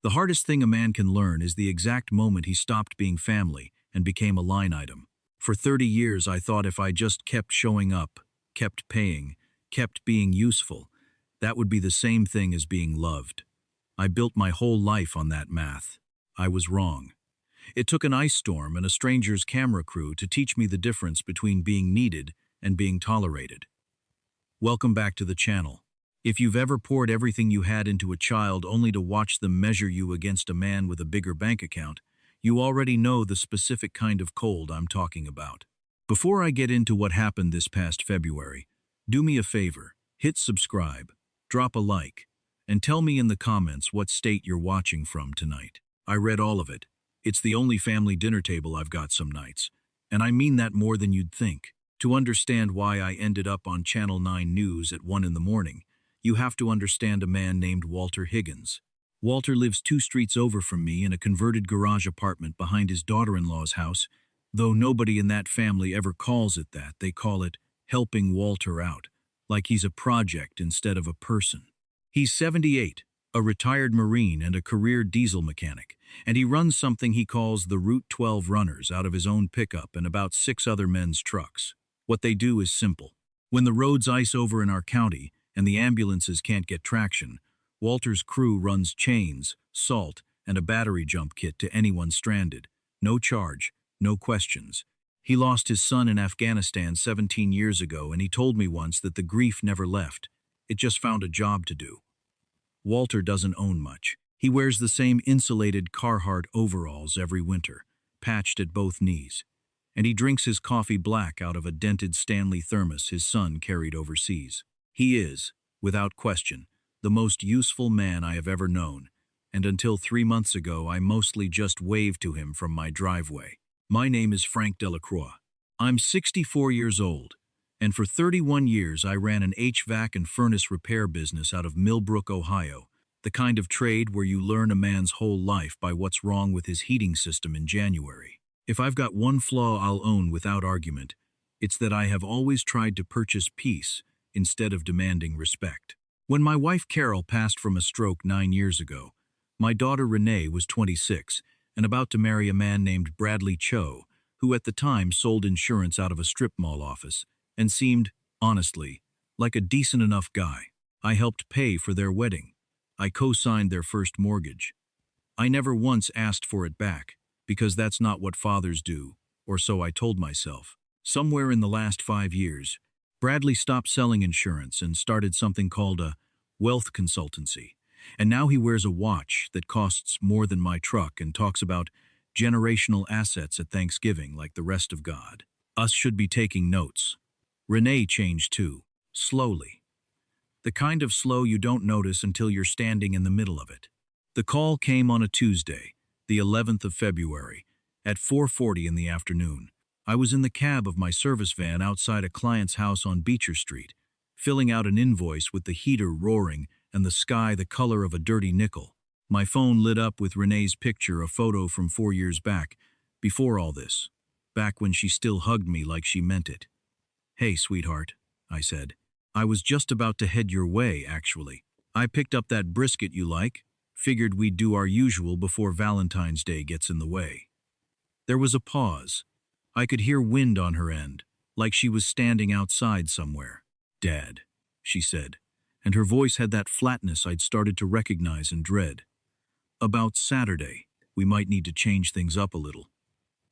The hardest thing a man can learn is the exact moment he stopped being family and became a line item. For 30 years, I thought if I just kept showing up, kept paying, kept being useful, that would be the same thing as being loved. I built my whole life on that math. I was wrong. It took an ice storm and a stranger's camera crew to teach me the difference between being needed and being tolerated. Welcome back to the channel. If you've ever poured everything you had into a child only to watch them measure you against a man with a bigger bank account, you already know the specific kind of cold I'm talking about. Before I get into what happened this past February, do me a favor, hit subscribe, drop a like, and tell me in the comments what state you're watching from tonight. I read all of it. It's the only family dinner table I've got some nights, and I mean that more than you'd think. To understand why I ended up on Channel 9 News at 1 in the morning, you have to understand a man named Walter Higgins. Walter lives 2 streets over from me in a converted garage apartment behind his daughter-in-law's house, though nobody in that family ever calls it that. They call it helping Walter out, like he's a project instead of a person. He's 78, a retired Marine and a career diesel mechanic, and he runs something he calls the Route 12 Runners out of his own pickup and about 6 other men's trucks. What they do is simple. When the roads ice over in our county and the ambulances can't get traction, Walter's crew runs chains, salt, and a battery jump kit to anyone stranded. No charge, no questions. He lost his son in Afghanistan 17 years ago, and he told me once that the grief never left. It just found a job to do. Walter doesn't own much. He wears the same insulated Carhartt overalls every winter, patched at both knees. And he drinks his coffee black out of a dented Stanley thermos his son carried overseas. He is, without question, the most useful man I have ever known, and until 3 months ago I mostly just waved to him from my driveway. My name is Frank Delacroix. I'm 64 years old, and for 31 years I ran an HVAC and furnace repair business out of Millbrook, Ohio, the kind of trade where you learn a man's whole life by what's wrong with his heating system in January. If I've got one flaw I'll own without argument, it's that I have always tried to purchase peace instead of demanding respect. When my wife Carol passed from a stroke 9 years ago, my daughter Renee was 26 and about to marry a man named Bradley Cho, who at the time sold insurance out of a strip mall office and seemed, honestly, like a decent enough guy. I helped pay for their wedding. I co-signed their first mortgage. I never once asked for it back, because that's not what fathers do, or so I told myself. Somewhere in the last 5 years, Bradley stopped selling insurance and started something called a wealth consultancy. And now he wears a watch that costs more than my truck and talks about generational assets at Thanksgiving like the rest of God. Us should be taking notes. Renee changed too, slowly. The kind of slow you don't notice until you're standing in the middle of it. The call came on a Tuesday, the 11th of February, at 4:40 in the afternoon. I was in the cab of my service van outside a client's house on Beecher Street, filling out an invoice with the heater roaring and the sky the color of a dirty nickel. My phone lit up with Renee's picture, a photo from 4 years back, before all this, back when she still hugged me like she meant it. "Hey, sweetheart," I said. "I was just about to head your way, actually. I picked up that brisket you like. Figured we'd do our usual before Valentine's Day gets in the way." There was a pause. I could hear wind on her end, like she was standing outside somewhere. "Dad," she said, and her voice had that flatness I'd started to recognize and dread. "About Saturday, we might need to change things up a little."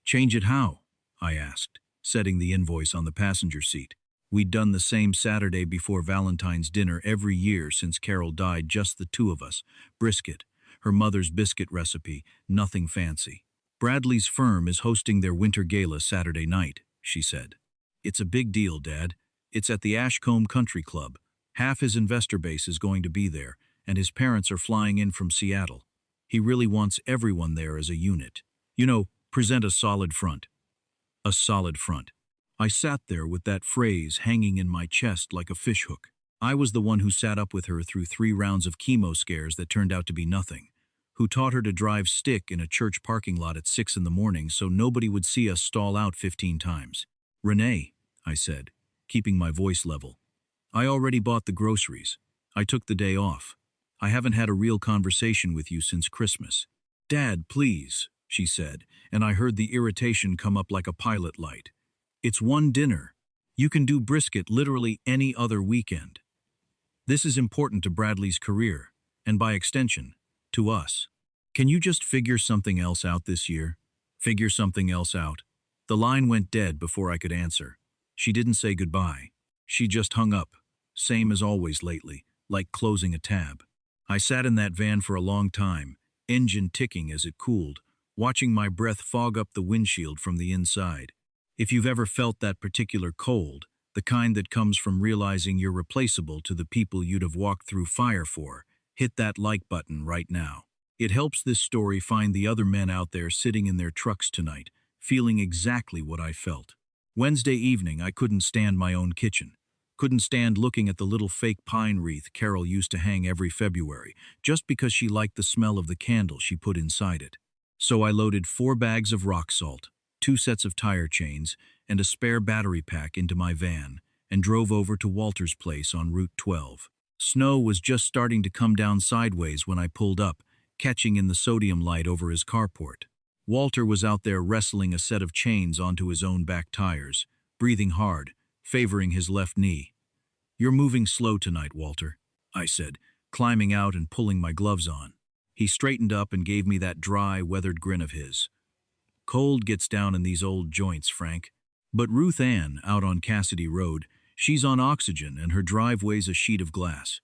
"Change it how?" I asked, setting the invoice on the passenger seat. We'd done the same Saturday before Valentine's dinner every year since Carol died, just the 2 of us. Brisket, her mother's biscuit recipe, nothing fancy. "Bradley's firm is hosting their winter gala Saturday night," she said. "It's a big deal, Dad. It's at the Ashcombe Country Club. Half his investor base is going to be there, and his parents are flying in from Seattle. He really wants everyone there as a unit. You know, present a solid front." A solid front. I sat there with that phrase hanging in my chest like a fishhook. I was the one who sat up with her through 3 rounds of chemo scares that turned out to be nothing, who taught her to drive stick in a church parking lot at 6 in the morning so nobody would see us stall out 15 times. "Renee," I said, keeping my voice level, "I already bought the groceries. I took the day off. I haven't had a real conversation with you since Christmas." "Dad, please," she said, and I heard the irritation come up like a pilot light. "It's one dinner. You can do brisket literally any other weekend. This is important to Bradley's career, and by extension, to us. Can you just figure something else out this year? Figure something else out." The line went dead before I could answer. She didn't say goodbye. She just hung up, same as always lately, like closing a tab. I sat in that van for a long time, engine ticking as it cooled, watching my breath fog up the windshield from the inside. If you've ever felt that particular cold, the kind that comes from realizing you're replaceable to the people you'd have walked through fire for, hit that like button right now. It helps this story find the other men out there sitting in their trucks tonight, feeling exactly what I felt. Wednesday evening, I couldn't stand my own kitchen. Couldn't stand looking at the little fake pine wreath Carol used to hang every February, just because she liked the smell of the candle she put inside it. So I loaded 4 bags of rock salt, 2 sets of tire chains, and a spare battery pack into my van, and drove over to Walter's place on Route 12. Snow was just starting to come down sideways when I pulled up, catching in the sodium light over his carport. Walter was out there wrestling a set of chains onto his own back tires, breathing hard, favoring his left knee. "You're moving slow tonight, Walter," I said, climbing out and pulling my gloves on. He straightened up and gave me that dry, weathered grin of his. "Cold gets down in these old joints, Frank. But Ruth Ann, out on Cassidy Road, she's on oxygen and her driveway's a sheet of glass.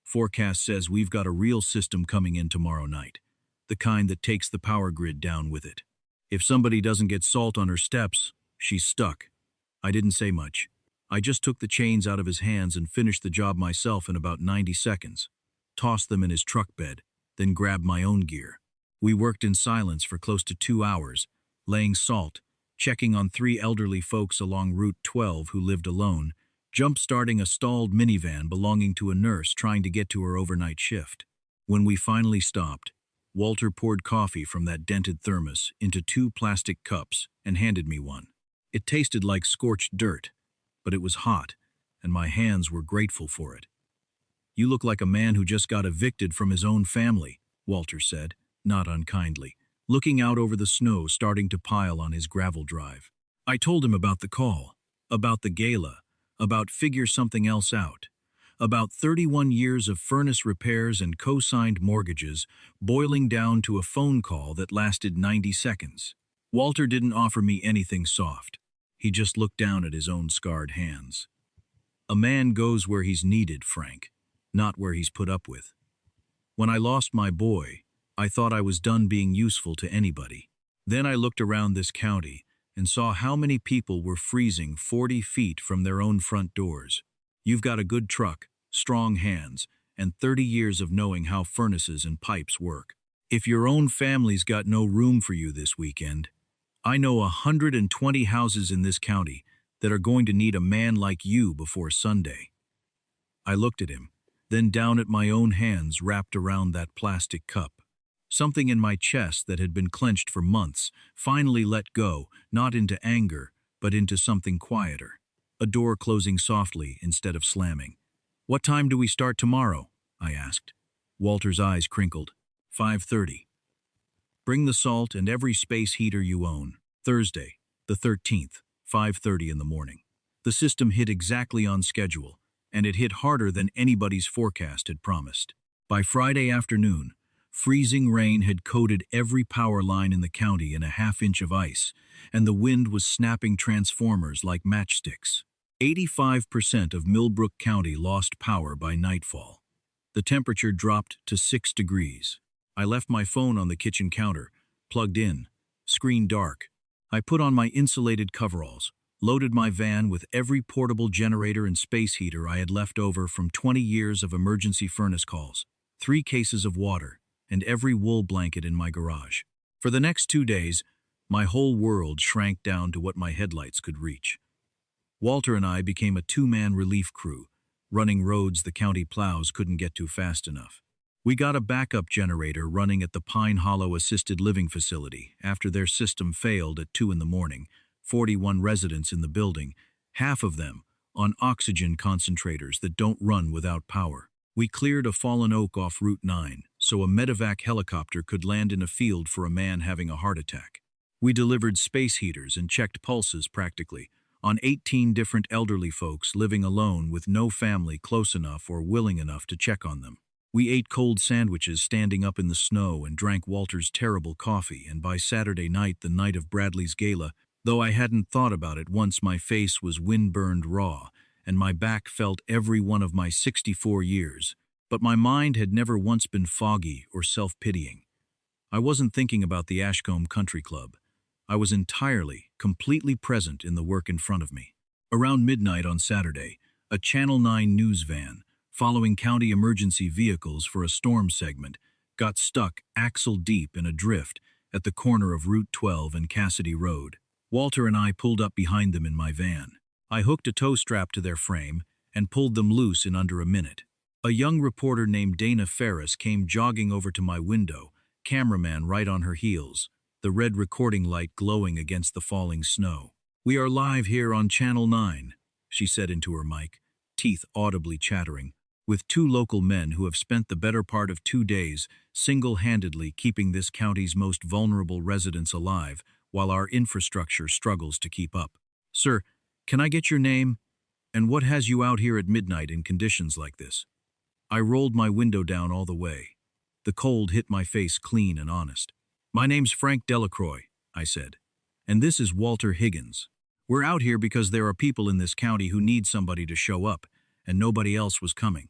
Forecast says we've got a real system coming in tomorrow night, the kind that takes the power grid down with it. If somebody doesn't get salt on her steps, she's stuck." I didn't say much. I just took the chains out of his hands and finished the job myself in about 90 seconds, tossed them in his truck bed, then grabbed my own gear. We worked in silence for close to 2 hours, laying salt, checking on 3 elderly folks along Route 12 who lived alone, jump-starting a stalled minivan belonging to a nurse trying to get to her overnight shift. When we finally stopped, Walter poured coffee from that dented thermos into 2 plastic cups and handed me one. It tasted like scorched dirt, but it was hot, and my hands were grateful for it. "You look like a man who just got evicted from his own family," Walter said, not unkindly, looking out over the snow starting to pile on his gravel drive. I told him about the call, about the gala, about figure something else out, about 31 years of furnace repairs and co-signed mortgages boiling down to a phone call that lasted 90 seconds. Walter didn't offer me anything soft. He just looked down at his own scarred hands. "A man goes where he's needed, Frank, not where he's put up with. When I lost my boy, I thought I was done being useful to anybody. Then I looked around this county and saw how many people were freezing 40 feet from their own front doors. You've got a good truck, strong hands, and 30 years of knowing how furnaces and pipes work. If your own family's got no room for you this weekend, I know 120 houses in this county that are going to need a man like you before Sunday." I looked at him, then down at my own hands wrapped around that plastic cup. Something in my chest that had been clenched for months finally let go, not into anger, but into something quieter. A door closing softly instead of slamming. "What time do we start tomorrow?" I asked. Walter's eyes crinkled. 5:30. "Bring the salt and every space heater you own. Thursday, the 13th, 5:30 in the morning." The system hit exactly on schedule, and it hit harder than anybody's forecast had promised. By Friday afternoon, freezing rain had coated every power line in the county in a half-inch of ice, and the wind was snapping transformers like matchsticks. 85% of Millbrook County lost power by nightfall. The temperature dropped to 6 degrees. I left my phone on the kitchen counter, plugged in, screen dark. I put on my insulated coveralls, loaded my van with every portable generator and space heater I had left over from 20 years of emergency furnace calls, 3 cases of water, and every wool blanket in my garage. For the next 2 days, my whole world shrank down to what my headlights could reach. Walter and I became a 2-man relief crew, running roads the county plows couldn't get to fast enough. We got a backup generator running at the Pine Hollow Assisted Living Facility after their system failed at 2 in the morning, 41 residents in the building, half of them on oxygen concentrators that don't run without power. We cleared a fallen oak off Route 9, so a medevac helicopter could land in a field for a man having a heart attack. We delivered space heaters and checked pulses practically on 18 different elderly folks living alone with no family close enough or willing enough to check on them. We ate cold sandwiches standing up in the snow and drank Walter's terrible coffee, and by Saturday night, the night of Bradley's gala, though I hadn't thought about it once, my face was wind-burned raw, and my back felt every one of my 64 years, but my mind had never once been foggy or self-pitying. I wasn't thinking about the Ashcombe Country Club. I was entirely, completely present in the work in front of me. Around midnight on Saturday, a Channel 9 news van, following county emergency vehicles for a storm segment, got stuck axle-deep in a drift at the corner of Route 12 and Cassidy Road. Walter and I pulled up behind them in my van. I hooked a tow strap to their frame and pulled them loose in under a minute. A young reporter named Dana Ferris came jogging over to my window, cameraman right on her heels, the red recording light glowing against the falling snow. "We are live here on Channel 9, she said into her mic, teeth audibly chattering, with two local men who have spent the better part of 2 days single-handedly keeping this county's most vulnerable residents alive while our infrastructure struggles to keep up. Sir, can I get your name? And what has you out here at midnight in conditions like this?" I rolled my window down all the way. The cold hit my face clean and honest. "My name's Frank Delacroix," I said, "and this is Walter Higgins. We're out here because there are people in this county who need somebody to show up, and nobody else was coming.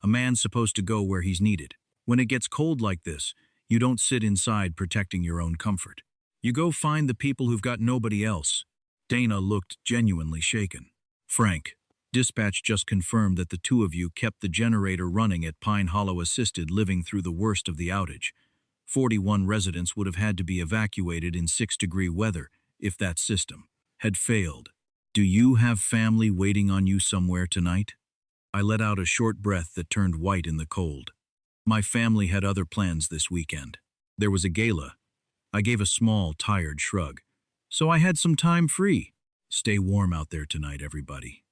A man's supposed to go where he's needed. When it gets cold like this, you don't sit inside protecting your own comfort. You go find the people who've got nobody else." Dana looked genuinely shaken. "Frank, dispatch just confirmed that the two of you kept the generator running at Pine Hollow Assisted Living through the worst of the outage. 41 residents would have had to be evacuated in 6-degree weather if that system had failed. Do you have family waiting on you somewhere tonight?" I let out a short breath that turned white in the cold. My family had other plans this weekend. There was a gala. I gave a small, tired shrug. "So I had some time free. Stay warm out there tonight, everybody."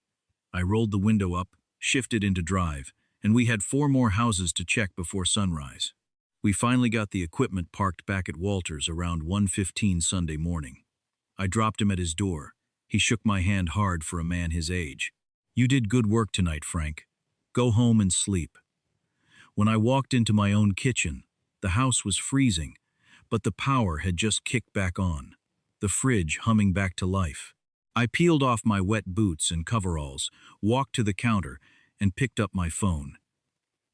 I rolled the window up, shifted into drive, and we had 4 more houses to check before sunrise. We finally got the equipment parked back at Walter's around 1:15 Sunday morning. I dropped him at his door. He shook my hand hard for a man his age. "You did good work tonight, Frank. Go home and sleep." When I walked into my own kitchen, the house was freezing, but the power had just kicked back on, the fridge humming back to life. I peeled off my wet boots and coveralls, walked to the counter, and picked up my phone.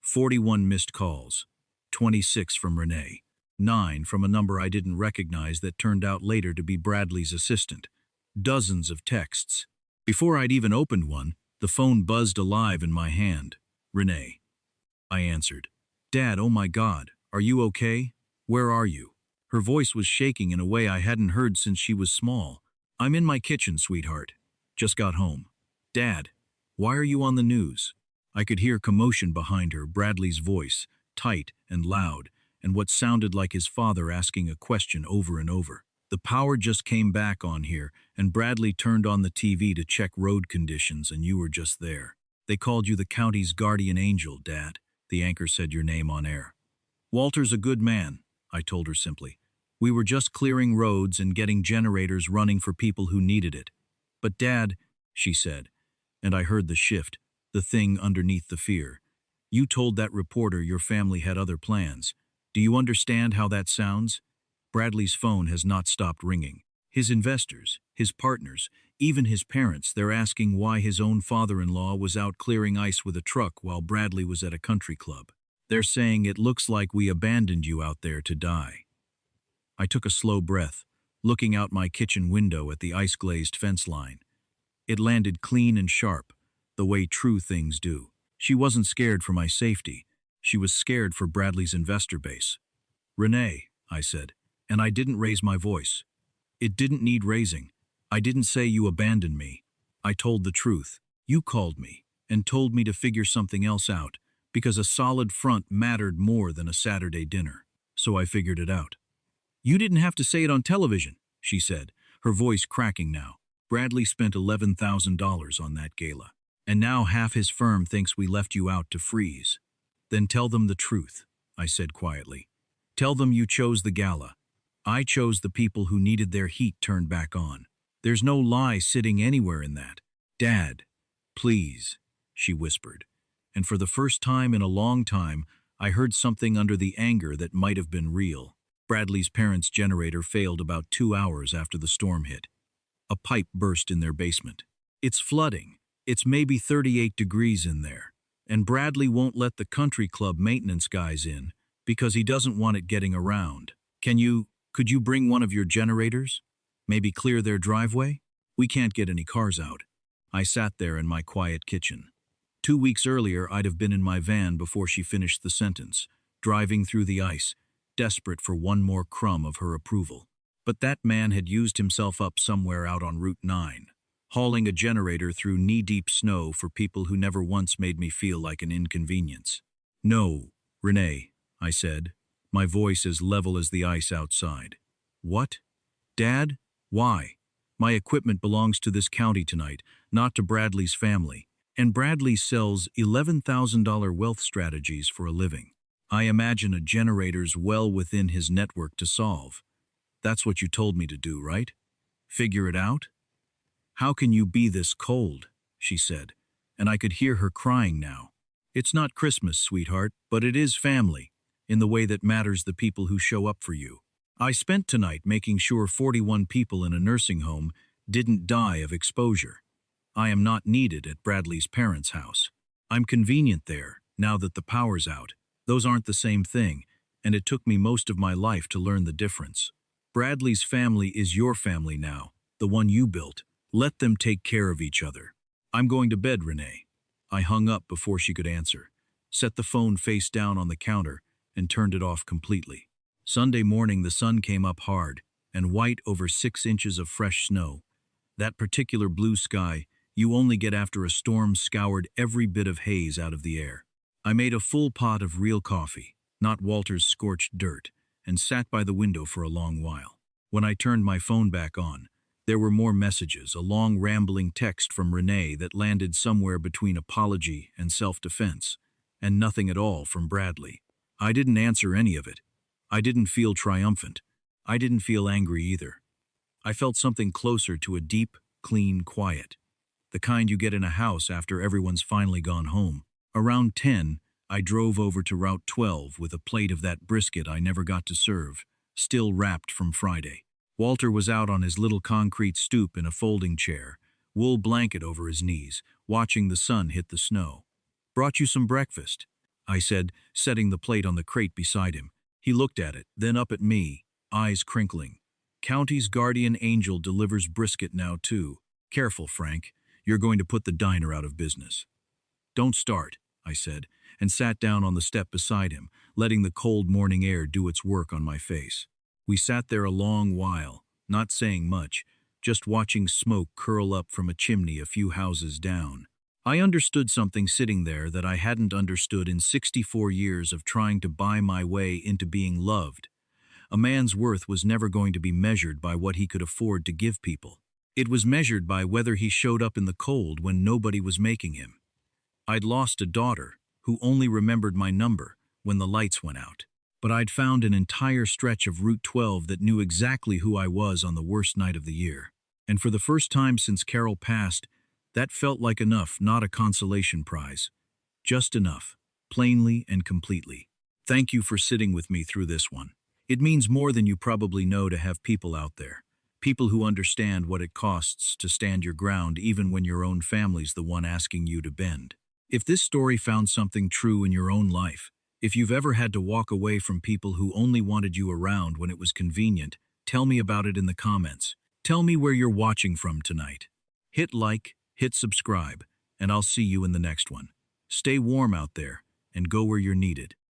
41 missed calls, 26 from Renee, 9 from a number I didn't recognize that turned out later to be Bradley's assistant. Dozens of texts. Before I'd even opened one, the phone buzzed alive in my hand. "Renee." I answered. "Dad, oh my God, are you okay? Where are you?" Her voice was shaking in a way I hadn't heard since she was small. "I'm in my kitchen, sweetheart. Just got home." "Dad, why are you on the news?" I could hear commotion behind her, Bradley's voice, tight and loud, and what sounded like his father asking a question over and over. "The power just came back on here, and Bradley turned on the TV to check road conditions, and you were just there. They called you the county's guardian angel, Dad." The anchor said your name on air. "Walter's a good man," I told her simply. "We were just clearing roads and getting generators running for people who needed it." "But Dad," she said, and I heard the shift, the thing underneath the fear. "You told that reporter your family had other plans. Do you understand how that sounds?" Bradley's phone has not stopped ringing. His investors, his partners, even his parents, they're asking why his own father-in-law was out clearing ice with a truck while Bradley was at a country club. They're saying it looks like we abandoned you out there to die. I took a slow breath, looking out my kitchen window at the ice-glazed fence line. It landed clean and sharp, the way true things do. She wasn't scared for my safety. She was scared for Bradley's investor base. "Renee," I said, and I didn't raise my voice. It didn't need raising. I didn't say you abandoned me. I told the truth. You called me and told me to figure something else out because a solid front mattered more than a Saturday dinner. So I figured it out. "You didn't have to say it on television," she said, her voice cracking now. "Bradley spent $11,000 on that gala. And now half his firm thinks we left you out to freeze." Then tell them the truth, I said quietly. Tell them you chose the gala. I chose the people who needed their heat turned back on. There's no lie sitting anywhere in that. Dad, please, she whispered. And for the first time in a long time, I heard something under the anger that might have been real. Bradley's parents' generator failed about 2 hours after the storm hit. A pipe burst in their basement. It's flooding. It's maybe 38 degrees in there. And Bradley won't let the country club maintenance guys in because he doesn't want it getting around. Could you bring one of your generators? Maybe clear their driveway? We can't get any cars out. I sat there in my quiet kitchen. 2 weeks earlier, I'd have been in my van before she finished the sentence, driving through the ice, desperate for one more crumb of her approval. But that man had used himself up somewhere out on Route 9, hauling a generator through knee-deep snow for people who never once made me feel like an inconvenience. No, Renee, I said, my voice as level as the ice outside. What? Dad? Why? My equipment belongs to this county tonight, not to Bradley's family. And Bradley sells $11,000 wealth strategies for a living. I imagine a generator's well within his network to solve. That's what you told me to do, right? Figure it out? How can you be this cold? She said, and I could hear her crying now. It's not Christmas, sweetheart, but it is family, in the way that matters the people who show up for you. I spent tonight making sure 41 people in a nursing home didn't die of exposure. I am not needed at Bradley's parents' house. I'm convenient there, now that the power's out. Those aren't the same thing, and it took me most of my life to learn the difference. Bradley's family is your family now, the one you built. Let them take care of each other. I'm going to bed, Renee. I hung up before she could answer, set the phone face down on the counter, and turned it off completely. Sunday morning the sun came up hard and white over 6 inches of fresh snow. That particular blue sky you only get after a storm scoured every bit of haze out of the air. I made a full pot of real coffee, not Walter's scorched dirt, and sat by the window for a long while. When I turned my phone back on, there were more messages, a long rambling text from Renee that landed somewhere between apology and self-defense, and nothing at all from Bradley. I didn't answer any of it. I didn't feel triumphant. I didn't feel angry either. I felt something closer to a deep, clean quiet. The kind you get in a house after everyone's finally gone home. Around 10, I drove over to Route 12 with a plate of that brisket I never got to serve, still wrapped from Friday. Walter was out on his little concrete stoop in a folding chair, wool blanket over his knees, watching the sun hit the snow. "Brought you some breakfast," I said, setting the plate on the crate beside him. He looked at it, then up at me, eyes crinkling. "County's guardian angel delivers brisket now, too. Careful, Frank. You're going to put the diner out of business." "Don't start," I said, and sat down on the step beside him, letting the cold morning air do its work on my face. We sat there a long while, not saying much, just watching smoke curl up from a chimney a few houses down. I understood something sitting there that I hadn't understood in 64 years of trying to buy my way into being loved. A man's worth was never going to be measured by what he could afford to give people. It was measured by whether he showed up in the cold when nobody was making him. I'd lost a daughter who only remembered my number when the lights went out. But I'd found an entire stretch of Route 12 that knew exactly who I was on the worst night of the year. And for the first time since Carol passed, that felt like enough, not a consolation prize. Just enough, plainly and completely. Thank you for sitting with me through this one. It means more than you probably know to have people out there. People who understand what it costs to stand your ground even when your own family's the one asking you to bend. If this story found something true in your own life, if you've ever had to walk away from people who only wanted you around when it was convenient, tell me about it in the comments. Tell me where you're watching from tonight. Hit like, hit subscribe, and I'll see you in the next one. Stay warm out there and go where you're needed.